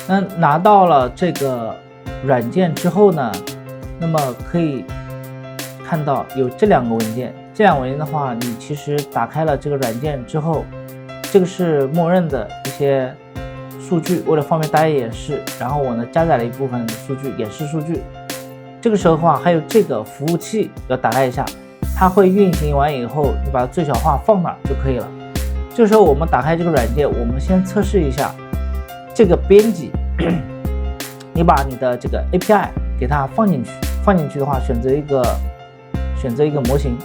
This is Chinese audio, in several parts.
那拿到了这个软件之后呢，那么可以看到有这两个文件。这两个文件的话，你其实打开了这个软件之后，这个是默认的一些数据，为了方便大家演示，然后我呢加载了一部分数据，演示数据。这个时候的话，还有这个服务器要打开一下，它会运行完以后，你把它最小化放哪就可以了。这时候我们打开这个软件，我们先测试一下这个编辑，你把你的这个 API 给它放进去，放进去的话，选择一个模型，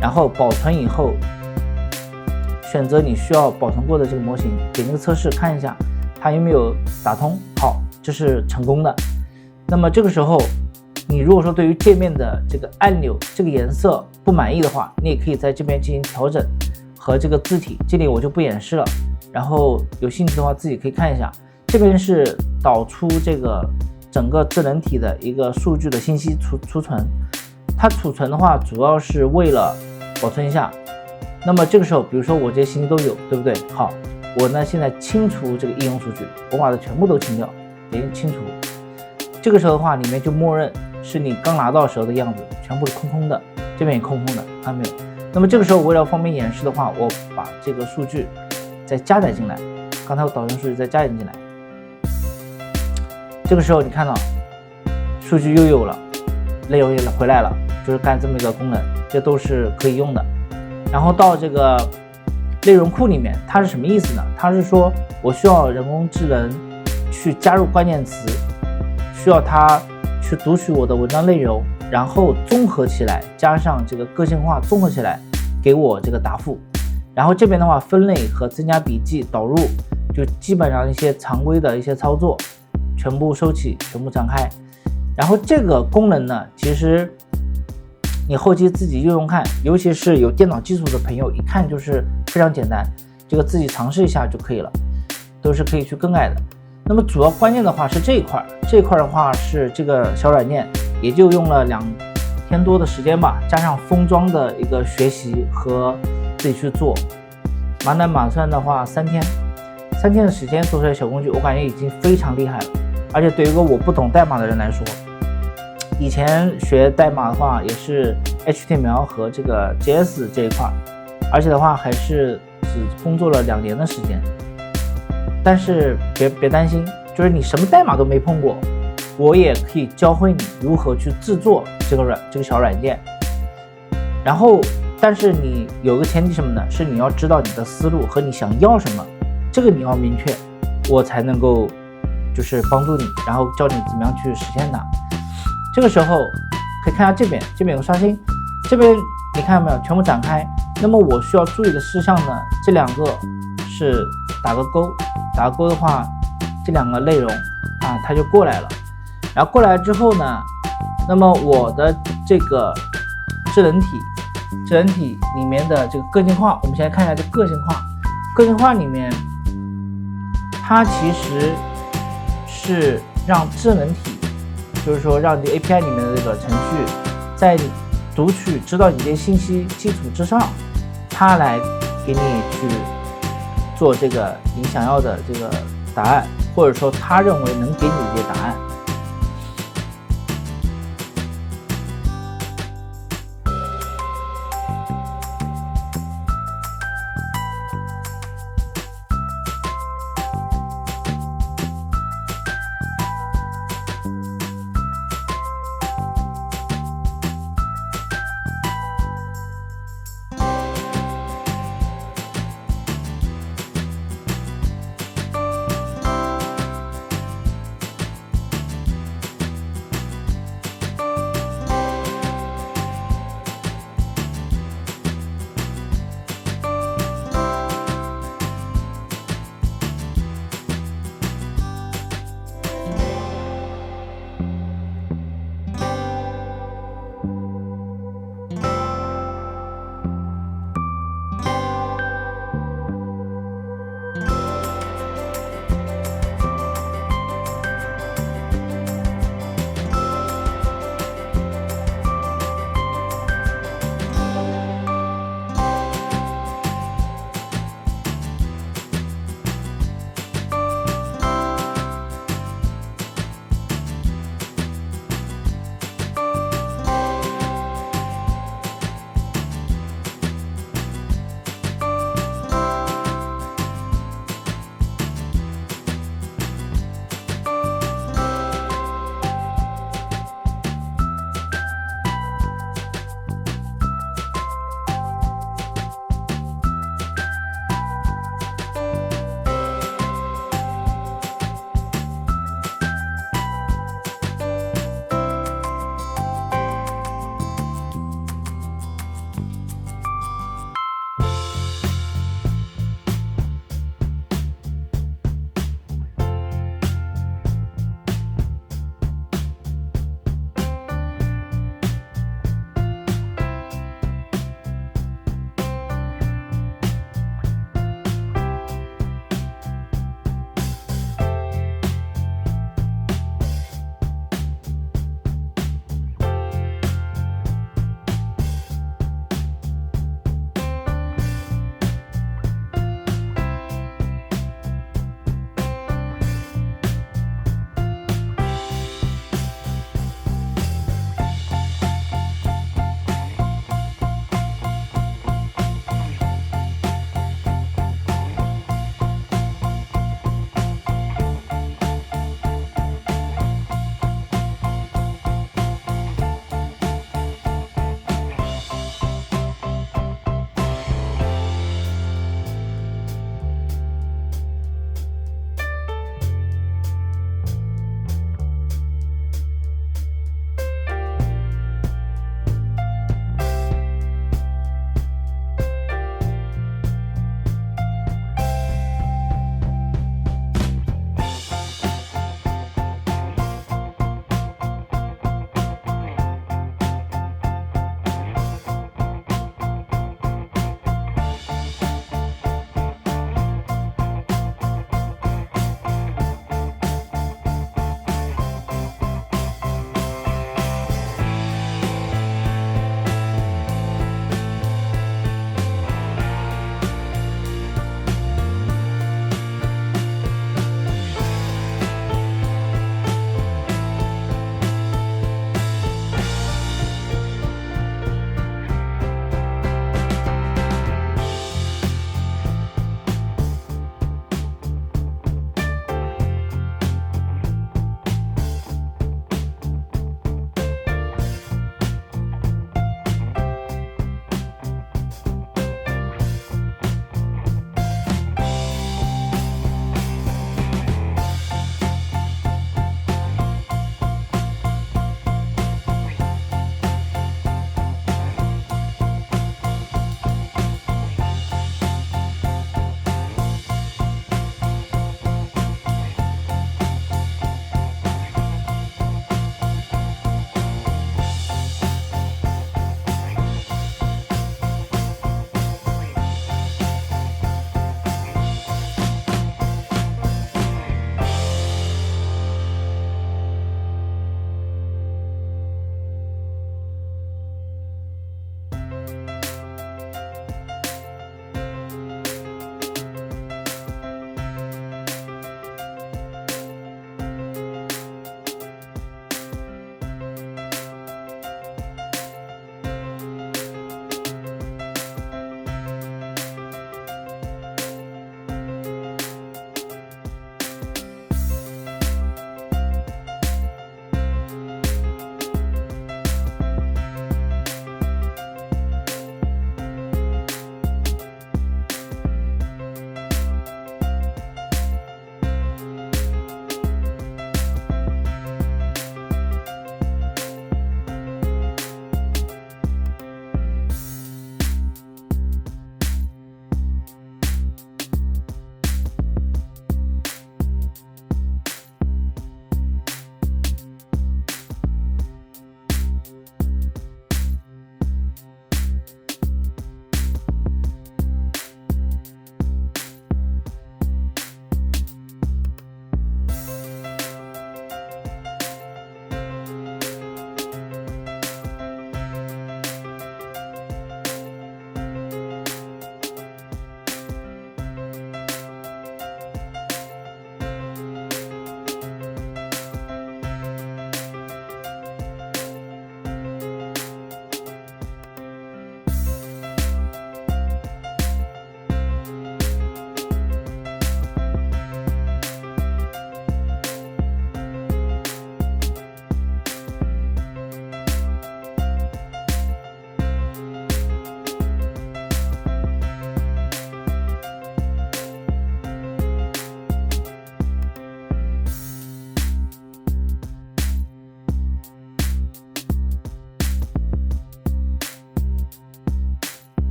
然后保存以后，选择你需要保存过的这个模型，点这个测试看一下它有没有打通。好，这是成功的。那么这个时候，你如果说对于界面的这个按钮这个颜色不满意的话，你也可以在这边进行调整和这个字体，这里我就不演示了。然后有兴趣的话自己可以看一下，这边是导出这个整个智能体的一个数据的信息储存。它储存的话主要是为了保存一下。那么这个时候比如说我这些信息都有，对不对？好，我呢现在清除这个应用数据，我把它全部都清掉，点清除。这个时候的话里面就默认是你刚拿到时候的样子，全部是空空的，这边也空空的，看到没有？那么这个时候为了方便演示的话，我把这个数据再加载进来，刚才我导出数据再加载进来。这个时候你看到数据又有了，内容也回来了，就是干这么一个功能，这都是可以用的。然后到这个内容库里面，它是什么意思呢？它是说我需要人工智能去加入关键词，需要它去读取我的文章内容，然后综合起来，加上这个个性化综合起来给我这个答复。然后这边的话分类和增加笔记导入，就基本上一些常规的一些操作全部收起，全部展开。然后这个功能呢，其实你后期自己用用看，尤其是有电脑技术的朋友，一看就是非常简单，这个自己尝试一下就可以了，都是可以去更改的。那么主要关键的话是这一块，这一块的话是这个小软件也就用了2天多的时间吧，加上封装的一个学习和自己去做，满打满算的话3天的时间做出来小工具，我感觉已经非常厉害了。而且对于一个我不懂代码的人来说，以前学代码的话也是 HTML 和这个 JS 这一块，而且的话还是只工作了2年的时间。但是别担心，就是你什么代码都没碰过，我也可以教会你如何去制作这个小软件。然后但是你有个前提什么呢？是你要知道你的思路和你想要什么，这个你要明确，我才能够就是帮助你，然后教你怎么样去实现它。这个时候可以看一下这边有个刷新，这边你看到没有，全部展开。那么我需要注意的事项呢，这2个是打个勾的话，这2个内容啊它就过来了。然后过来之后呢，那么我的这个智能体里面的这个个性化，我们先来看一下这个个性化里面，它其实是让智能体，就是说让这个 API 里面的这个程序在读取知道你这些信息基础之上，它来给你去做这个你想要的这个答案，或者说他认为能给你这些答案。